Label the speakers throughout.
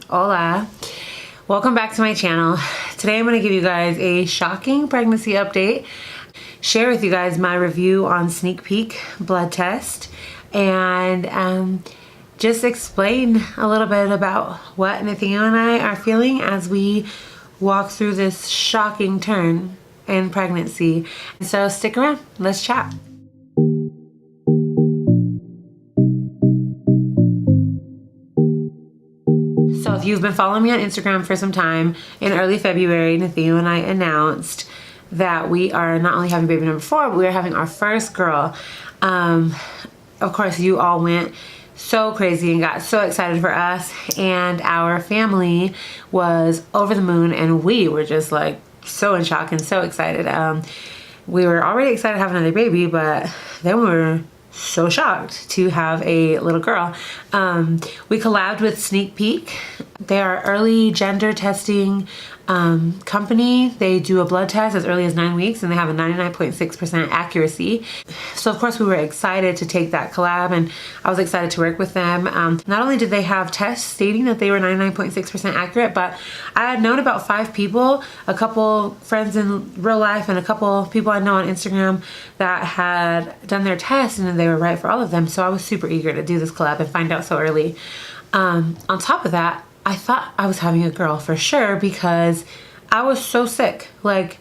Speaker 1: Hola. Welcome back to my channel. Today I'm going to give you guys a shocking pregnancy update, share with you guys my review on Sneak Peek blood test, and just explain a little bit about what Nathaniel and I are feeling as we walk through this shocking turn in pregnancy. So stick around, let's chat. So if you've been following me on Instagram for some time, in early February, Nathaniel and I announced that we are not only having baby number 4, but we are having our first girl. Of course, you all went so crazy and got so excited for us, and our family was over the moon, and we were just like so in shock and so excited. We were already excited to have another baby, but then we were so shocked to have a little girl. We collabed with Sneak Peek. They are early gender testing company. They do a blood test as early as 9 weeks, and they have a 99.6% accuracy. So of course we were excited to take that collab, and I was excited to work with them. Not only did they have tests stating that they were 99.6% accurate, but I had known about 5 people, a couple friends in real life and a couple people I know on Instagram that had done their tests, and they were right for all of them. So I was super eager to do this collab and find out so early. On top of that, I thought I was having a girl for sure because I was so sick. Like,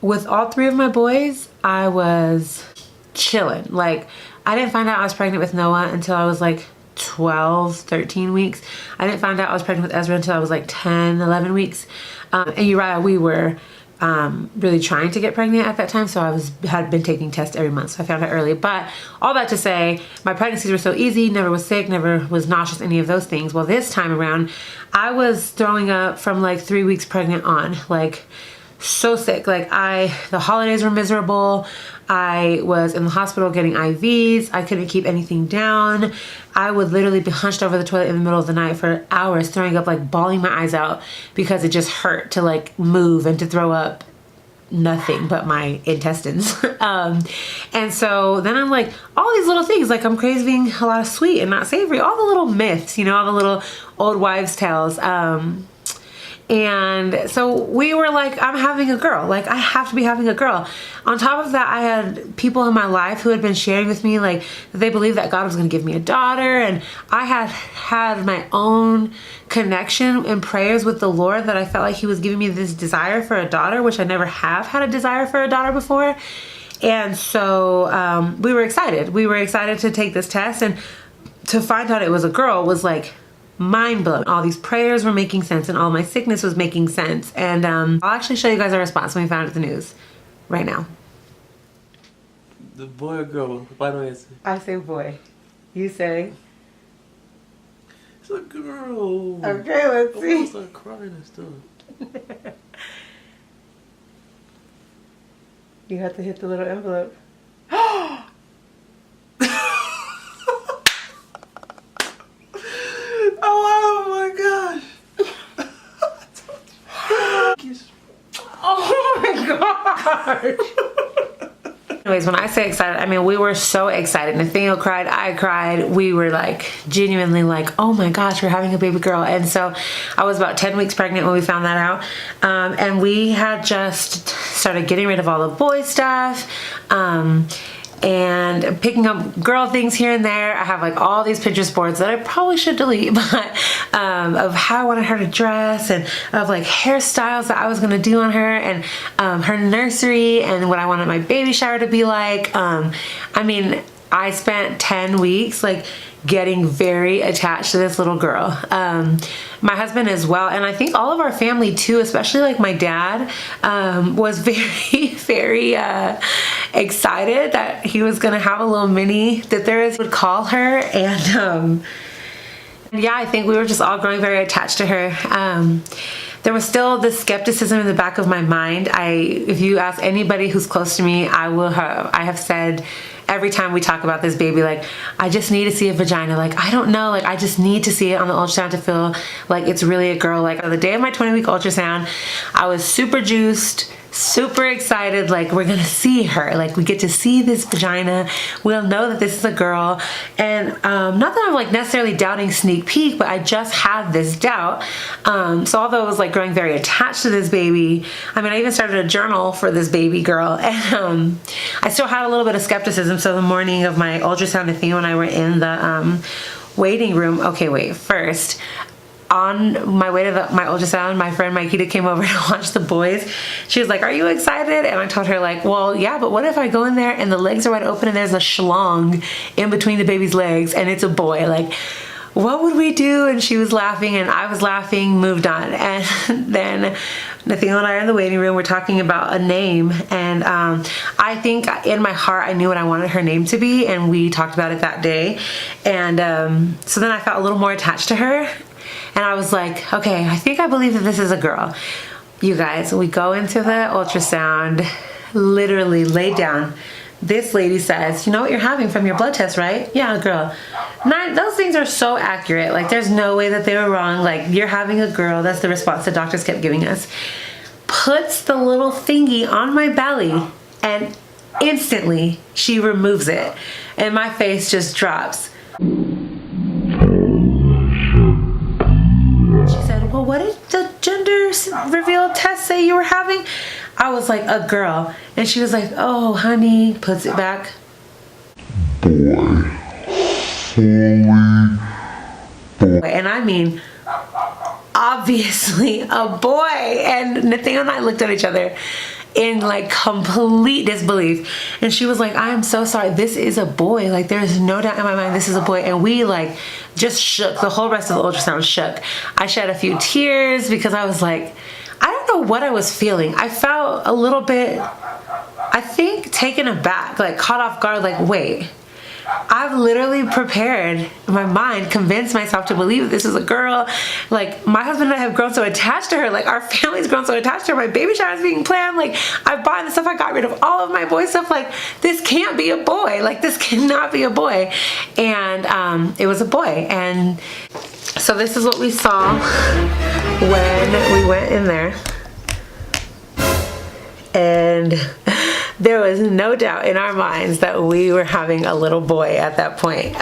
Speaker 1: with all 3 of my boys, I was chilling. Like, I didn't find out I was pregnant with Noah until I was like 12, 13 weeks. I didn't find out I was pregnant with Ezra until I was like 10, 11 weeks. And Uriah, we were really trying to get pregnant at that time, so I had been taking tests every month, so I found out early. But all that to say, my pregnancies were so easy, never was sick, never was nauseous, any of those things. Well, this time around, I was throwing up from like 3 weeks pregnant on, like so sick. Like the holidays were miserable. I was in the hospital getting IVs. I couldn't keep anything down. I would literally be hunched over the toilet in the middle of the night for hours, throwing up, like bawling my eyes out because it just hurt to like move and to throw up nothing but my intestines. And so then I'm like, all these little things, like I'm craving a lot of sweet and not savory, all the little myths, you know, all the little old wives' tales. And so we were like, I'm having a girl. Like, I have to be having a girl. On top of that, I had people in my life who had been sharing with me, like, they believed that God was going to give me a daughter. And I had my own connection and prayers with the Lord that I felt like he was giving me this desire for a daughter, which I never have had a desire for a daughter before. And so we were excited. We were excited to take this test, and to find out it was a girl was like mind-blowing. All these prayers were making sense, and all my sickness was making sense. And I'll actually show you guys our response when we found out the news right now.
Speaker 2: The boy or girl? Why don't I say?
Speaker 1: I say boy. You say?
Speaker 2: It's a girl.
Speaker 1: Okay, let's see.
Speaker 2: I'm start crying and stuff.
Speaker 1: You have to hit the little envelope.
Speaker 2: Oh my gosh.
Speaker 1: Oh my gosh. Anyways, when I say excited, I mean we were so excited. Nathaniel cried, I cried. We were like genuinely like, oh my gosh, we're having a baby girl. And so I was about 10 weeks pregnant when we found that out. And we had just started getting rid of all the boy stuff. And picking up girl things here and there. I have like all these Pinterest boards that I probably should delete, but of how I wanted her to dress, and of like hairstyles that I was gonna do on her, and her nursery, and what I wanted my baby shower to be like. I mean, I spent 10 weeks like getting very attached to this little girl. My husband as well, and I think all of our family too, especially like my dad, was very, very excited that he was gonna have a little mini that there is, would call her. And yeah, I think we were just all growing very attached to her. There was still this skepticism in the back of my mind. If you ask anybody who's close to me, I have said every time we talk about this baby, like, I just need to see a vagina. Like, I don't know, like, I just need to see it on the ultrasound to feel like it's really a girl. Like, on the day of my 20-week ultrasound, I was super juiced, super excited, like we're gonna see her, like we get to see this vagina, we'll know that this is a girl. And not that I'm like necessarily doubting sneak peek, but I just had this doubt. So although I was like growing very attached to this baby, I mean, I even started a journal for this baby girl, and I still had a little bit of skepticism. So the morning of my ultrasound, Athena and I were in the waiting room. Okay, wait, first, on my way to my ultrasound, my friend Maikita came over to watch the boys. She was like, are you excited? And I told her like, well, yeah, but what if I go in there and the legs are wide open and there's a schlong in between the baby's legs and it's a boy? Like, what would we do? And she was laughing and I was laughing, moved on. And then Nathaniel and I are in the waiting room. We're talking about a name. And I think in my heart, I knew what I wanted her name to be. And we talked about it that day. And so then I felt a little more attached to her. And I was like, okay, I think I believe that this is a girl. You guys, we go into the ultrasound, literally lay down. This lady says, you know what you're having from your blood test, right? Yeah, girl. Those things are so accurate. Like, there's no way that they were wrong. Like, you're having a girl. That's the response the doctors kept giving us. Puts the little thingy on my belly, and instantly she removes it. And my face just drops. Well, what did the gender reveal test say you were having? I was like, a girl. And she was like, oh, honey, puts it back. Boy. Holy boy. And I mean, obviously a boy. And Nathaniel and I looked at each other in like complete disbelief. And she was like, I am so sorry, this is a boy. Like, there is no doubt in my mind this is a boy. And we like just shook. The whole rest of the ultrasound shook. I shed a few tears because I was like, I don't know what I was feeling. I felt a little bit, I think, taken aback, like caught off guard, like, wait, I've literally prepared my mind, convinced myself to believe that this is a girl. Like, my husband and I have grown so attached to her. Like, our family's grown so attached to her. My baby shower is being planned. Like, I bought the stuff. I got rid of all of my boy stuff. Like, this can't be a boy. Like, this cannot be a boy. And it was a boy. And so this is what we saw when we went in there. And there was no doubt in our minds that we were having a little boy at that point.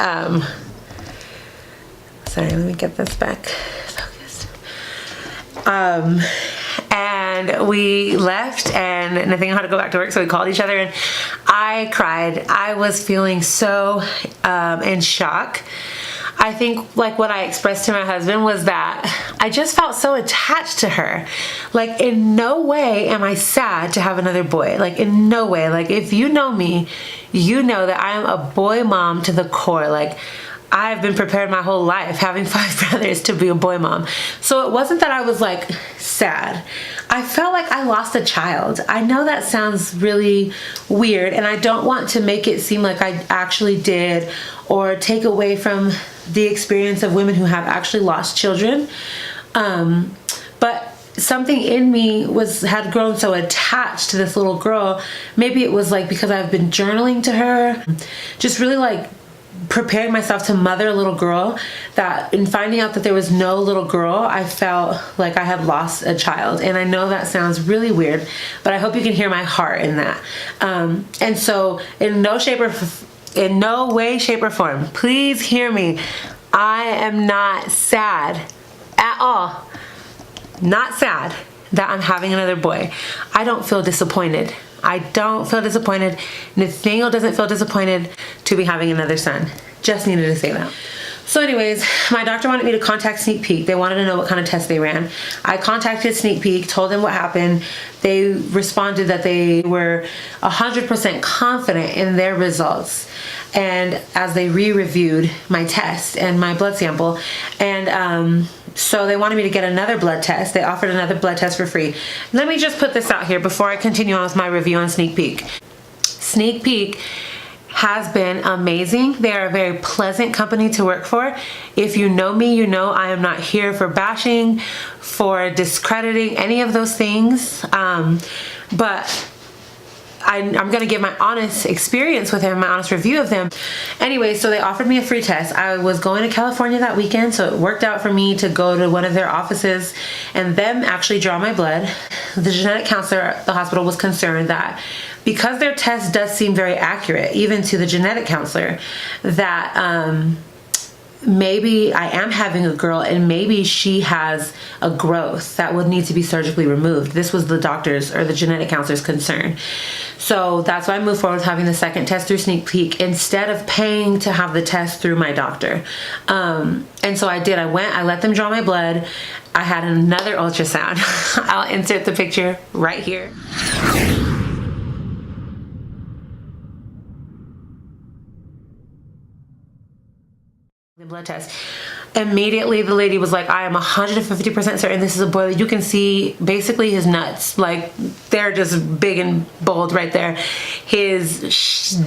Speaker 1: Sorry, let me get this back focused. And we left, and Nathaniel had to go back to work, so we called each other, and I cried. I was feeling so in shock. I think like what I expressed to my husband was that I just felt so attached to her. Like, in no way am I sad to have another boy. Like, in no way. Like, if you know me, you know that I am a boy mom to the core. Like, I've been prepared my whole life, having 5 brothers, to be a boy mom. So it wasn't that I was like sad. I felt like I lost a child. I know that sounds really weird, and I don't want to make it seem like I actually did or take away from the experience of women who have actually lost children. But something in me had grown so attached to this little girl. Maybe it was like because I've been journaling to her, just really like preparing myself to mother a little girl, that in finding out that there was no little girl, I felt like I had lost a child. And I know that sounds really weird, but I hope you can hear my heart in that. And so in no way, shape, or form, please hear me, I am not sad at all. Not sad that I'm having another boy. I don't feel disappointed. I don't feel disappointed. Nathaniel doesn't feel disappointed to be having another son. Just needed to say that. So anyways, my doctor wanted me to contact Sneak Peek. They wanted to know what kind of test they ran. I contacted Sneak Peek, told them what happened. They responded that they were 100% confident in their results, and as they re-reviewed my test and my blood sample. And so they wanted me to get another blood test. They offered another blood test for free. Let me just put this out here before I continue on with my review on Sneak Peek. Sneak Peek has been amazing. They are a very pleasant company to work for. If you know me, you know I am not here for bashing, for discrediting any of those things. But I'm gonna give my honest experience with him, my honest review of him. Anyway, so they offered me a free test. I was going to California that weekend, so it worked out for me to go to one of their offices and them actually draw my blood. The genetic counselor at the hospital was concerned that because their test does seem very accurate, even to the genetic counselor, that maybe I am having a girl and maybe she has a growth that would need to be surgically removed. This was the doctor's or the genetic counselor's concern. So that's why I moved forward with having the second test through Sneak Peek instead of paying to have the test through my doctor. And so I did. I went, I let them draw my blood. I had another ultrasound. I'll insert the picture right here. The blood test. Immediately the lady was like, I am 150% certain this is a boy. You can see basically his nuts, like they're just big and bold right there. His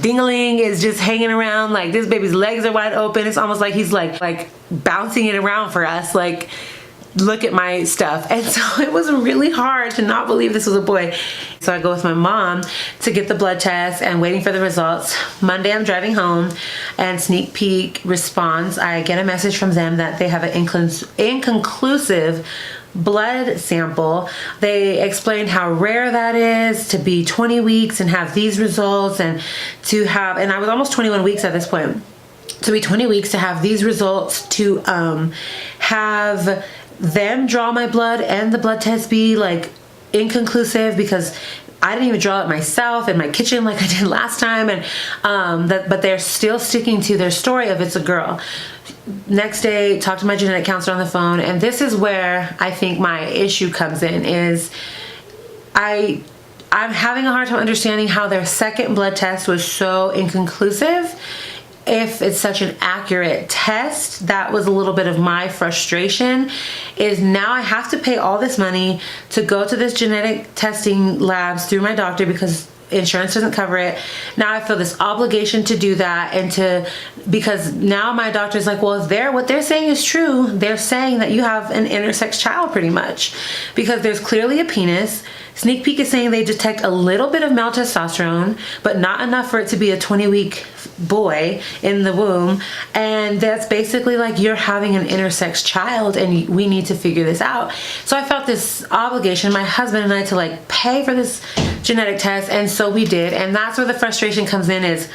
Speaker 1: dingling is just hanging around, like this baby's legs are wide open. It's almost like he's like bouncing it around for us, like look at my stuff. And so it was really hard to not believe this was a boy. So I go with my mom to get the blood test and waiting for the results. Monday I'm driving home and Sneak Peek responds. I get a message from them that they have an inconclusive blood sample. They explained how rare that is to be 20 weeks and have these results, and to have, and I was almost 21 weeks at this point, to be 20 weeks to have these results, to have them draw my blood and the blood test be like inconclusive because I didn't even draw it myself in my kitchen like I did last time, and but they're still sticking to their story of it's a girl. Next day, talked to my genetic counselor on the phone, and this is where I think my issue comes in, is I'm having a hard time understanding how their second blood test was so inconclusive. If it's such an accurate test, that was a little bit of my frustration, is now I have to pay all this money to go to this genetic testing labs through my doctor because insurance doesn't cover it. Now I feel this obligation to do that, and because now my doctor's like, well, if what they're saying is true, they're saying that you have an intersex child pretty much, because there's clearly a penis. Sneak Peek is saying they detect a little bit of male testosterone, but not enough for it to be a 20-week boy in the womb. And that's basically like, you're having an intersex child and we need to figure this out. So I felt this obligation, my husband and I, to like pay for this genetic test. And so we did. And that's where the frustration comes in, is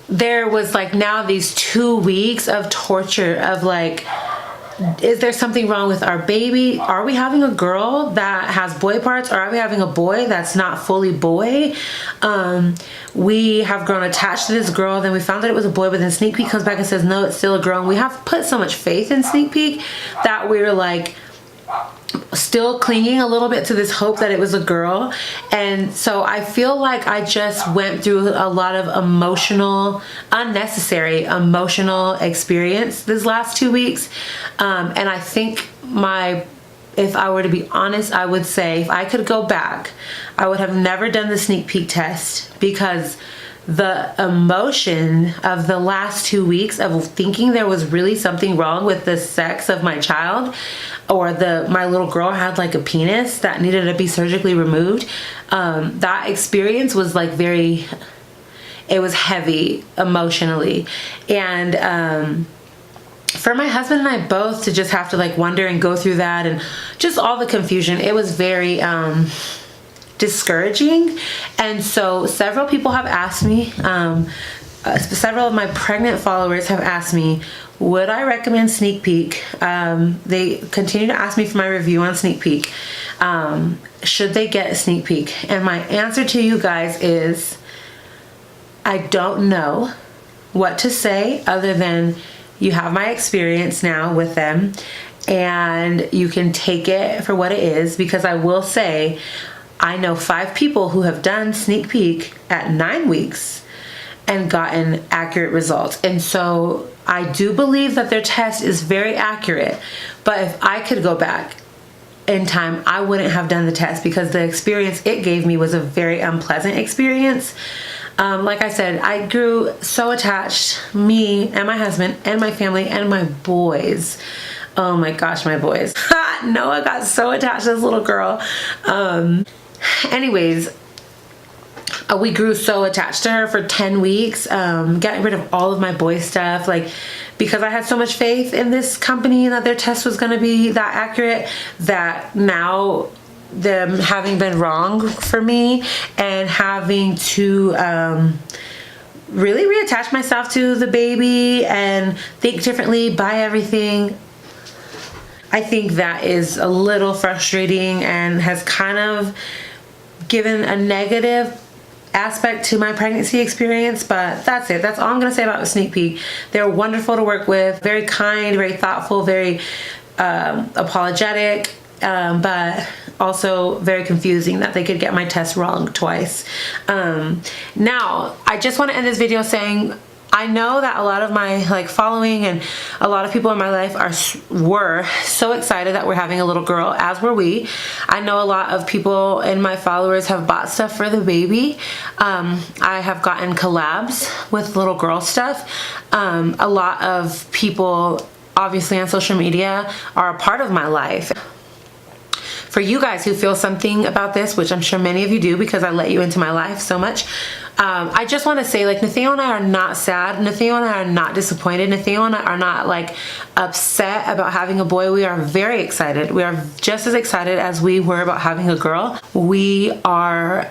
Speaker 1: there was like now these 2 weeks of torture of like, is there something wrong with our baby? Are we having a girl that has boy parts, or are we having a boy that's not fully boy? We have grown attached to this girl, then we found that it was a boy, but then Sneak Peek comes back and says no, it's still a girl. And we have put so much faith in Sneak Peek that we're like still clinging a little bit to this hope that it was a girl. And so I feel like I just went through a lot of unnecessary emotional experience this last 2 weeks. And I think if I were to be honest, I would say if I could go back, I would have never done the Sneak Peek test, because the emotion of the last 2 weeks of thinking there was really something wrong with the sex of my child, or my little girl had like a penis that needed to be surgically removed. That experience was like it was heavy emotionally. And for my husband and I both to just have to like wonder and go through that and just all the confusion, it was very discouraging. And so several people have asked me, several of my pregnant followers have asked me, would I recommend Sneak Peek? They continue to ask me for my review on Sneak Peek. Should they get Sneak Peek? And my answer to you guys is, I don't know what to say other than you have my experience now with them, and you can take it for what it is, because I will say, I know 5 people who have done Sneak Peek at 9 weeks and gotten accurate results. And so I do believe that their test is very accurate, but if I could go back in time, I wouldn't have done the test, because the experience it gave me was a very unpleasant experience. Like I said, I grew so attached, me and my husband and my family and my boys. Oh my gosh, my boys. Noah got so attached to this little girl. Anyways, we grew so attached to her for 10 weeks, getting rid of all of my boy stuff, like, because I had so much faith in this company that their test was going to be that accurate, that now them having been wrong for me and having to really reattach myself to the baby and think differently, buy everything, I think that is a little frustrating and has kind of given a negative aspect to my pregnancy experience. But that's it. That's all I'm gonna say about the sneak peek. They're wonderful to work with, very kind, very thoughtful, very apologetic, but also very confusing that they could get my test wrong twice. Now I just want to end this video saying, I know that a lot of my following and a lot of people in my life were so excited that we're having a little girl, as were we. I know a lot of people in my followers have bought stuff for the baby. I have gotten collabs with little girl stuff. A lot of people obviously on social media are a part of my life. For you guys who feel something about this, which I'm sure many of you do because I let you into my life so much, I just want to say, Nathaniel and I are not sad. Nathaniel and I are not disappointed. Nathaniel and I are not upset about having a boy. We are very excited. We are just as excited as we were about having a girl. We are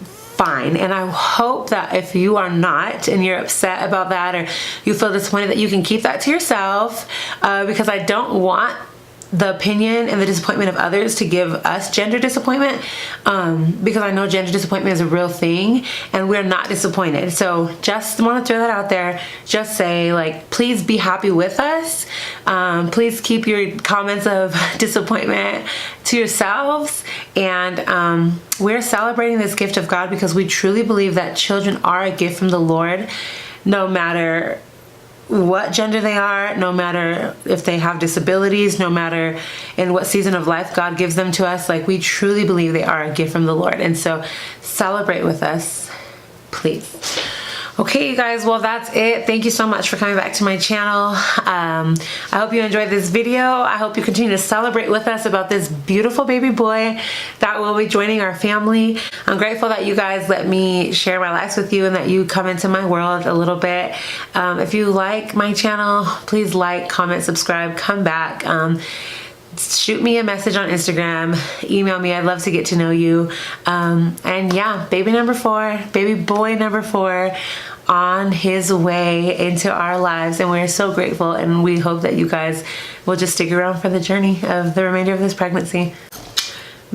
Speaker 1: fine, and I hope that if you are not and you're upset about that, or you feel disappointed, that you can keep that to yourself, because I don't want the opinion and the disappointment of others to give us gender disappointment, because I know gender disappointment is a real thing and we're not disappointed. So just want to throw that out there. Just say, please be happy with us. Please keep your comments of disappointment to yourselves, and we're celebrating this gift of God because we truly believe that children are a gift from the Lord, no matter what gender they are, no matter if they have disabilities, no matter in what season of life God gives them to us. We truly believe they are a gift from the Lord, and so celebrate with us, please. Okay, you guys, well, that's it. Thank you so much for coming back to my channel. I hope you enjoyed this video. I hope you continue to celebrate with us about this beautiful baby boy that will be joining our family. I'm grateful that you guys let me share my life with you and that you come into my world a little bit. If you like my channel, please like, comment, subscribe, come back. Shoot me a message on Instagram, email me. I'd love to get to know you. And yeah, baby boy number 4 on his way into our lives, and we're so grateful, and we hope that you guys will just stick around for the journey of the remainder of this pregnancy.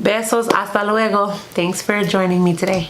Speaker 1: Besos, hasta luego. Thanks for joining me today.